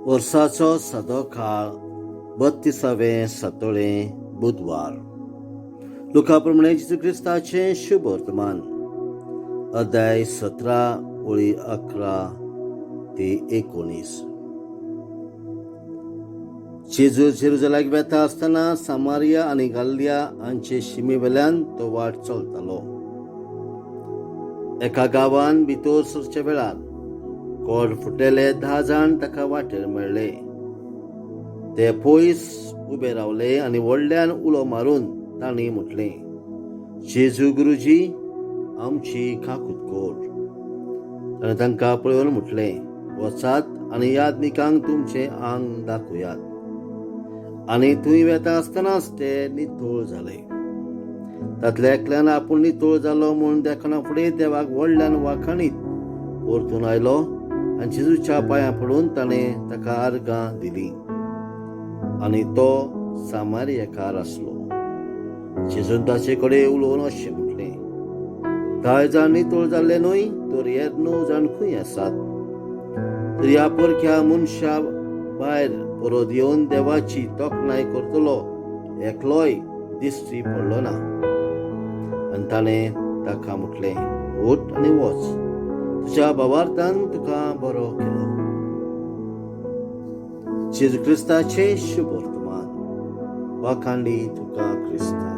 वर्साचो सादो काळ 32वें सातोळें बुधवार. लुका प्रमाणे जेजू क्रिस्ताचें शुभ वर्तमान. अध्याय 17 ओळी 11 ते 19. जेजू जेरुसलेमाक वेता आसतना सामारिया आनी गालिया हांचे शिमे वेल्यान तो वाट चलतालो. एका गांवांत भितर सरचे वेळार कोड फुटलेले 10 जाण ताका वाटेर मेळ्ळे. ते पयस उबे रावले आनी व्हडल्यान उलो मारून तांणी म्हटलें, जेजू गुरुजी, आमची काकूट कर. ताणें तांकां पळोवन म्हटलें, वचात आनी यादनिकांक तुमचें आंग दाखयात. आनी थंय वेता आसतनाच ते नितळ जाले. तातल्या एकल्यान आपूण नितळ जालो म्हूण देखना फुडें देवाक व्हडल्यान वाखाणीत परतून आयलो आनी जेजूच्या पांयां पडून ताणें ताका आर्गां दिलीं. आनी तो सामारियेकार आसलो. जेजून ताचे कडेन उलोवन अशें म्हटलें, 10 जाण नितळ जाल्ले न्हय, तर हेर 9 जाण खंय आसात? तर ह्या परक्या मनशा भायर परत येवन देवाची तोखणाय करतलो एकलोय दिश्टी पडलो ना. आनी ताणें ताका म्हटलें, उठ आनी वच, तुज्या भावार्थान तुका बरो केलो. जेजू क्रिस्ताचें शुभ वर्तमान. वाखाणली तुका क्रिस्ता.